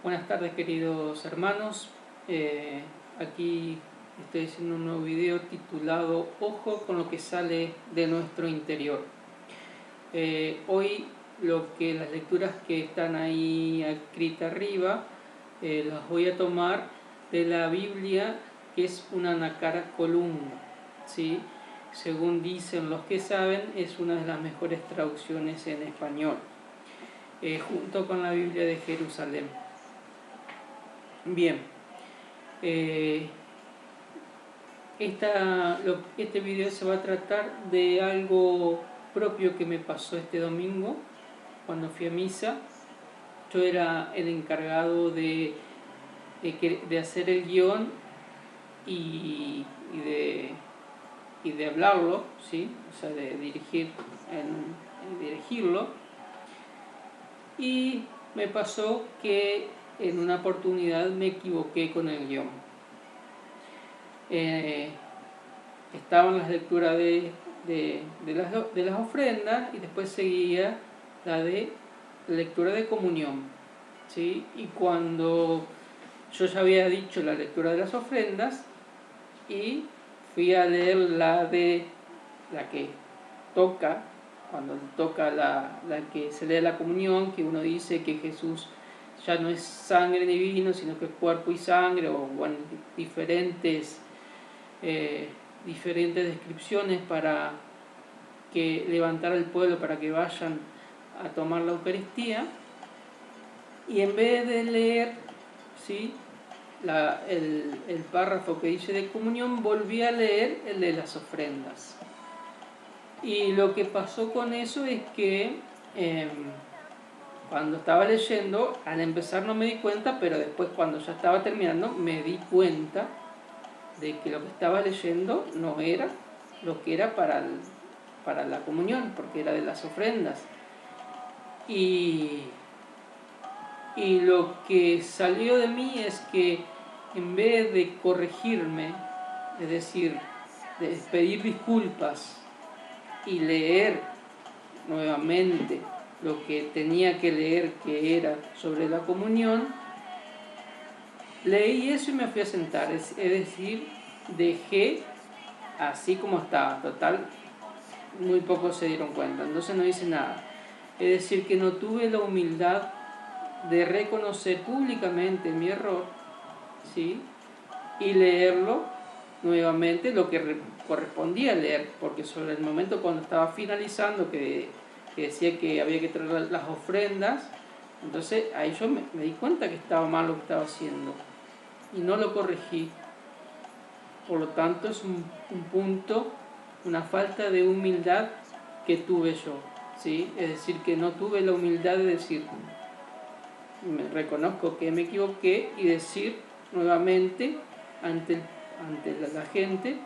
Buenas tardes, queridos hermanos. Aquí estoy haciendo un nuevo video titulado Ojo con lo que sale de nuestro interior. Hoy las lecturas que están ahí escritas arriba las voy a tomar de la Biblia, que es una Nacara columna, ¿sí? Según dicen los que saben, es una de las mejores traducciones en español, junto con la Biblia de Jerusalén. Bien, este video se va a tratar de algo propio que me pasó este domingo cuando fui a misa. Yo era el encargado de hacer el guión y de hablarlo, ¿sí? O sea, de dirigirlo. Y me pasó que en una oportunidad me equivoqué con el guión. Estaban las lecturas de las ofrendas y después seguía la lectura de comunión, ¿sí? Y cuando yo ya había dicho la lectura de las ofrendas y fui a leer la que toca, cuando toca la que se lee la comunión, que uno dice que Jesús ya no es sangre ni vino, sino que es cuerpo y sangre, o bueno, diferentes descripciones para que levantar al pueblo para que vayan a tomar la Eucaristía. Y en vez de leer, ¿sí?, el párrafo que dice de comunión, volví a leer el de las ofrendas. Y lo que pasó con eso es que cuando estaba leyendo, al empezar no me di cuenta, pero después cuando ya estaba terminando me di cuenta de que lo que estaba leyendo no era lo que era para la comunión, porque era de las ofrendas. Y lo que salió de mí es que en vez de corregirme, es decir, de pedir disculpas y leer nuevamente lo que tenía que leer, que era sobre la comunión, leí eso y me fui a sentar, es decir, dejé así como estaba. Total, muy pocos se dieron cuenta, entonces no hice nada. Es decir, que no tuve la humildad de reconocer públicamente mi error, ¿sí?, y leerlo nuevamente, lo que correspondía leer, porque sobre el momento cuando estaba finalizando, que decía que había que traer las ofrendas, entonces ahí yo me di cuenta que estaba mal lo que estaba haciendo y no lo corregí. Por lo tanto, es un punto, una falta de humildad que tuve yo, ¿sí? Es decir, que no tuve la humildad de decir, me reconozco que me equivoqué, y decir nuevamente ante la gente,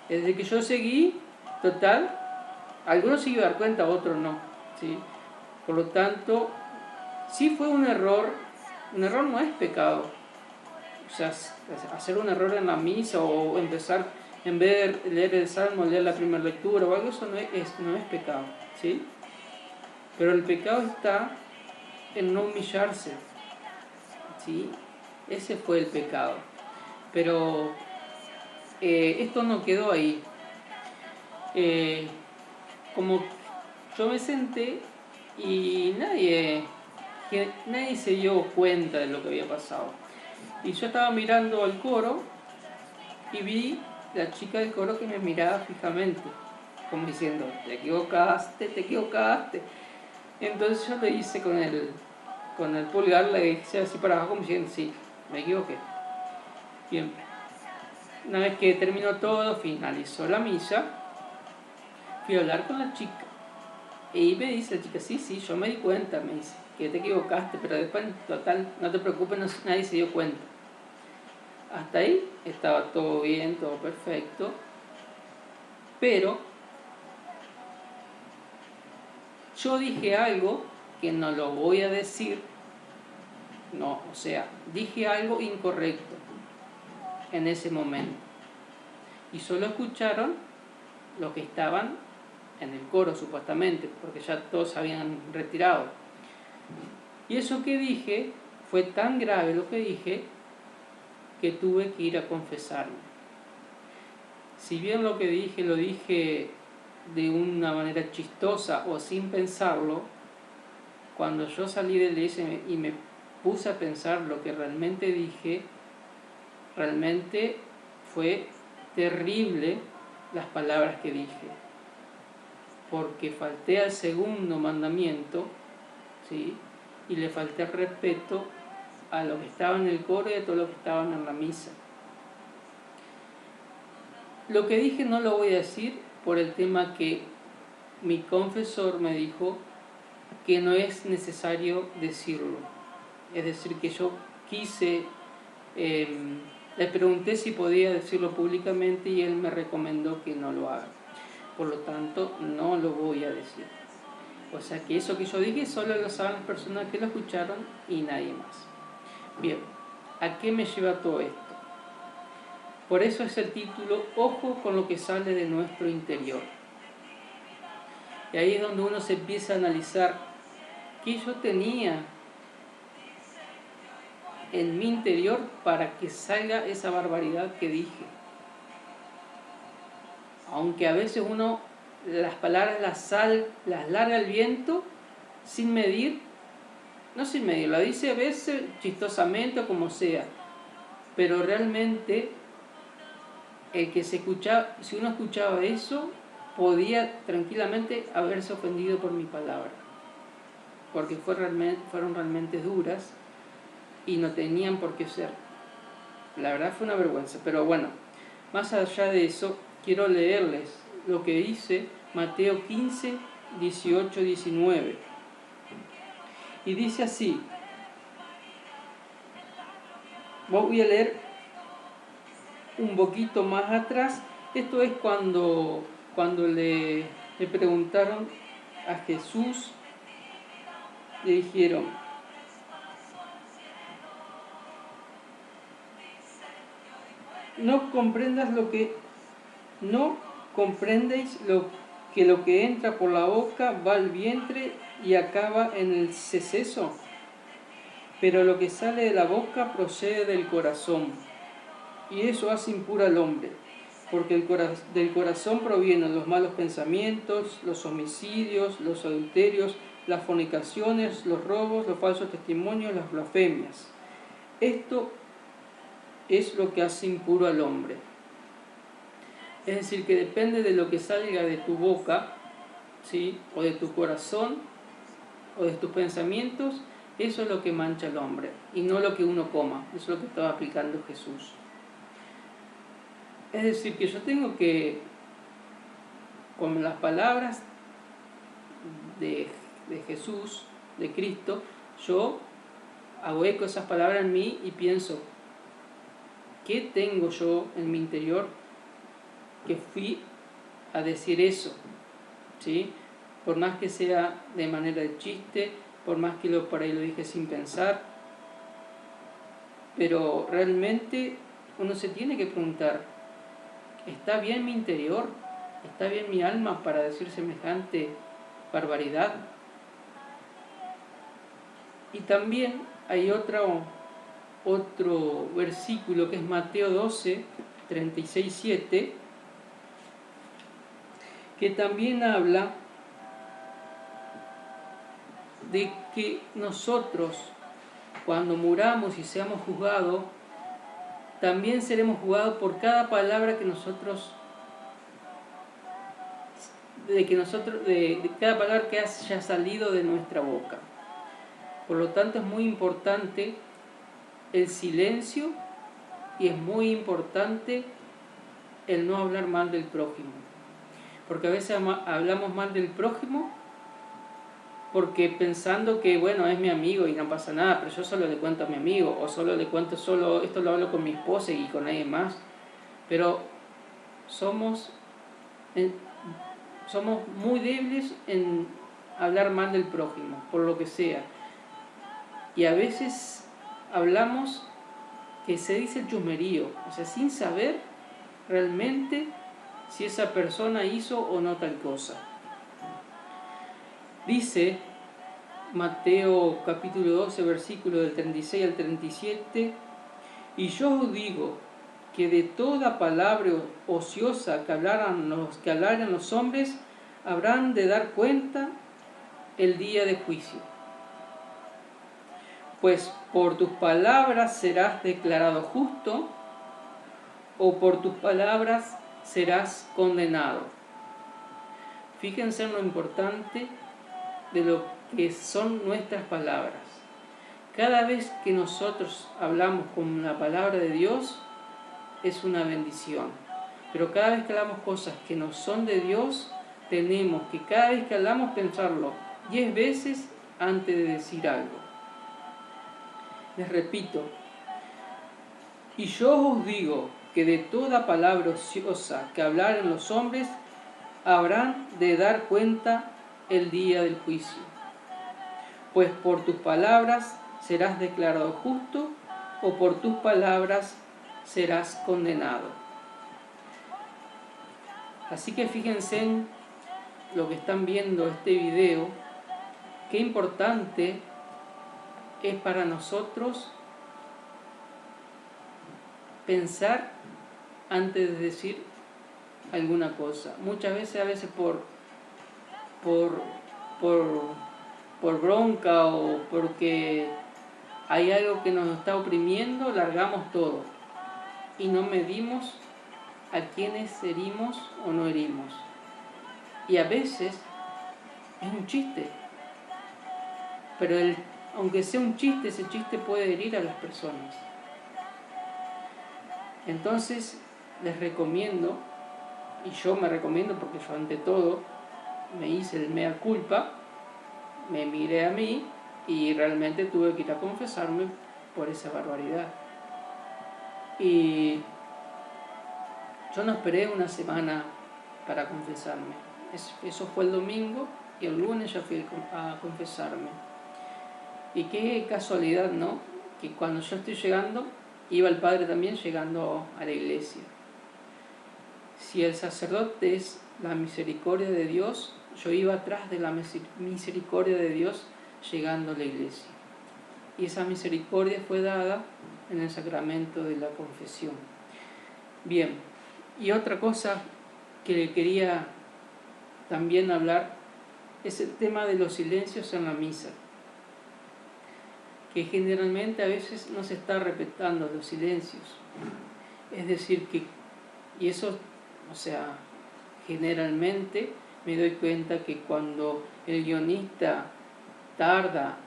desde que yo seguí, total, algunos se iban a dar cuenta, otros no, ¿sí? Por lo tanto, sí fue un error no es pecado. O sea, hacer un error en la misa o empezar, en vez de leer el Salmo, leer la primera lectura o algo, eso no es pecado, ¿sí? Pero el pecado está en no humillarse, ¿sí? Ese fue el pecado. Pero esto no quedó ahí. Como yo me senté y nadie se dio cuenta de lo que había pasado. Y yo estaba mirando al coro y vi la chica del coro que me miraba fijamente, como diciendo, te equivocaste. Entonces yo le hice con el pulgar, le hice así para abajo, como diciendo, sí, me equivoqué. Bien, una vez que terminó todo, finalizó la misa, fui a hablar con la chica. Y me dice la chica, sí, yo me di cuenta, me dice, que te equivocaste, pero después, total, no te preocupes, nadie se dio cuenta. Hasta ahí estaba todo bien, todo perfecto, pero yo dije algo que no lo voy a decir, dije algo incorrecto en ese momento, y solo escucharon los que estaban en el coro, supuestamente, porque ya todos habían retirado. Y eso que dije fue tan grave lo que dije que tuve que ir a confesarme. Si bien lo que dije lo dije de una manera chistosa o sin pensarlo, cuando yo salí de la iglesia y me puse a pensar lo que realmente dije, realmente fue terrible las palabras que dije, porque falté al segundo mandamiento, ¿sí? Y le falté el respeto a los que estaban en el coro y a todos los que estaban en la misa. Lo que dije no lo voy a decir por el tema que mi confesor me dijo que no es necesario decirlo. Es decir, que yo quise, le pregunté si podía decirlo públicamente y él me recomendó que no lo haga. Por lo tanto, no lo voy a decir. O sea que eso que yo dije solo lo saben las personas que lo escucharon y nadie más. Bien, ¿a qué me lleva todo esto? Por eso es el título, Ojo con lo que sale de nuestro interior. Y ahí es donde uno se empieza a analizar qué yo tenía en mi interior para que salga esa barbaridad que dije. Aunque a veces uno las palabras las larga el viento sin medir, no sin medir, lo dice a veces chistosamente o como sea, pero realmente el que se escuchaba, si uno escuchaba eso, podía tranquilamente haberse ofendido por mi palabra, porque fueron realmente duras y no tenían por qué ser. La verdad fue una vergüenza, pero bueno, más allá de eso, quiero leerles lo que dice Mateo 15, 18, 19. Y dice así, voy a leer un poquito más atrás. Esto es cuando le preguntaron a Jesús, le dijeron, no comprendéis lo que entra por la boca va al vientre y acaba en el seceso, pero lo que sale de la boca procede del corazón, y eso hace impuro al hombre, porque del corazón provienen los malos pensamientos, los homicidios, los adulterios, las fornicaciones, los robos, los falsos testimonios, las blasfemias. Esto es lo que hace impuro al hombre. Es decir, que depende de lo que salga de tu boca, ¿sí? O de tu corazón, o de tus pensamientos, eso es lo que mancha al hombre, y no lo que uno coma. Eso es lo que estaba aplicando Jesús. Es decir, que yo tengo que, con las palabras de Jesús, de Cristo, yo hago eco esas palabras en mí y pienso, ¿qué tengo yo en mi interior que fui a decir eso? ¿Sí? Por más que sea de manera de chiste, por más que por ahí lo dije sin pensar, pero realmente uno se tiene que preguntar, ¿está bien mi interior? ¿Está bien mi alma para decir semejante barbaridad? Y también hay otro versículo que es Mateo 12, 36, 7, que también habla de que nosotros, cuando muramos y seamos juzgados, también seremos juzgados por cada palabra que de cada palabra que haya salido de nuestra boca. Por lo tanto, es muy importante el silencio y es muy importante el no hablar mal del prójimo. Porque a veces hablamos mal del prójimo porque pensando que, bueno, es mi amigo y no pasa nada, pero yo solo le cuento a mi amigo, o solo le cuento esto lo hablo con mi esposa y con nadie más. Pero somos muy débiles en hablar mal del prójimo, por lo que sea. Y a veces hablamos que se dice el chusmerío, o sea, sin saber realmente si esa persona hizo o no tal cosa. Dice Mateo capítulo 12, versículo del 36 al 37. Y yo os digo que de toda palabra ociosa que hablaran los hombres, habrán de dar cuenta el día de juicio. Pues por tus palabras serás declarado justo, o por tus palabras serás condenado. Fíjense en lo importante de lo que son nuestras palabras. Cada vez que nosotros hablamos con la palabra de Dios, es una bendición. Pero cada vez que hablamos cosas que no son de Dios, tenemos que cada vez que hablamos pensarlo 10 veces antes de decir algo. Les repito, y yo os digo que de toda palabra ociosa que hablaren los hombres, habrán de dar cuenta el día del juicio. Pues por tus palabras serás declarado justo, o por tus palabras serás condenado. Así que fíjense en lo que están viendo este video, qué importante es para nosotros pensar antes de decir alguna cosa. Muchas veces, por bronca o porque hay algo que nos está oprimiendo, largamos todo y no medimos a quienes herimos o no herimos. Y a veces es un chiste, pero aunque sea un chiste, ese chiste puede herir a las personas. Entonces les recomiendo, y yo me recomiendo porque yo ante todo me hice el mea culpa, me miré a mí y realmente tuve que ir a confesarme por esa barbaridad. Y yo no esperé una semana para confesarme. Eso fue el domingo y el lunes ya fui a confesarme. Y qué casualidad, ¿no? Que cuando yo estoy llegando, iba el padre también llegando a la iglesia. Si el sacerdote es la misericordia de Dios, yo iba atrás de la misericordia de Dios llegando a la iglesia. Y esa misericordia fue dada en el sacramento de la confesión. Bien, y otra cosa que quería también hablar es el tema de los silencios en la misa, que generalmente a veces no se está respetando los silencios. Es decir, y eso, generalmente me doy cuenta que cuando el guionista tarda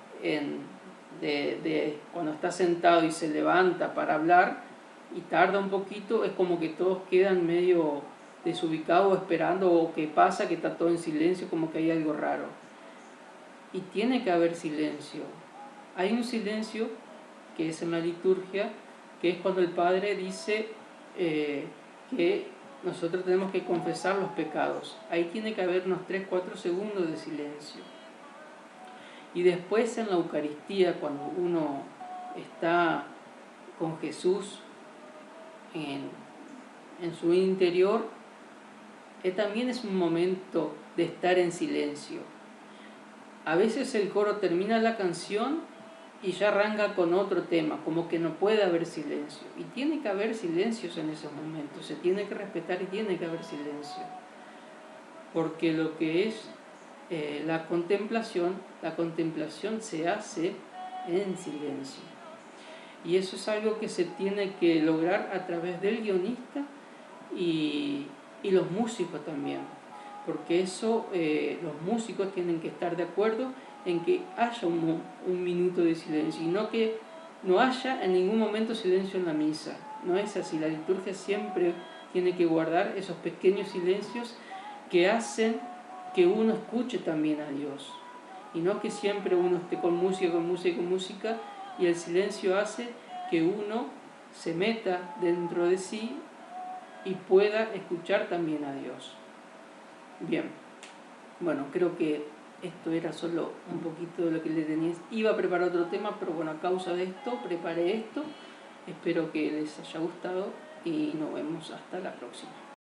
cuando está sentado y se levanta para hablar y tarda un poquito, es como que todos quedan medio desubicados esperando, o que pasa que está todo en silencio, como que hay algo raro. Y tiene que haber silencio. Hay un silencio que es en la liturgia, que es cuando el Padre dice que nosotros tenemos que confesar los pecados. Ahí tiene que haber unos 3-4 segundos de silencio. Y después en la Eucaristía, cuando uno está con Jesús en su interior, también es un momento de estar en silencio. A veces el coro termina la canción y ya arranca con otro tema, como que no puede haber silencio. Y tiene que haber silencios en esos momentos, se tiene que respetar y tiene que haber silencio. Porque lo que es la contemplación se hace en silencio. Y eso es algo que se tiene que lograr a través del guionista y los músicos también. Porque eso, los músicos tienen que estar de acuerdo en que haya un minuto de silencio y no que no haya en ningún momento silencio en la misa. No es así, la liturgia siempre tiene que guardar esos pequeños silencios que hacen que uno escuche también a Dios y no que siempre uno esté con música y el silencio hace que uno se meta dentro de sí y pueda escuchar también a Dios. Bien, bueno, creo que esto era solo un poquito de lo que le tenía. Iba a preparar otro tema, pero bueno, a causa de esto, preparé esto. Espero que les haya gustado y nos vemos hasta la próxima.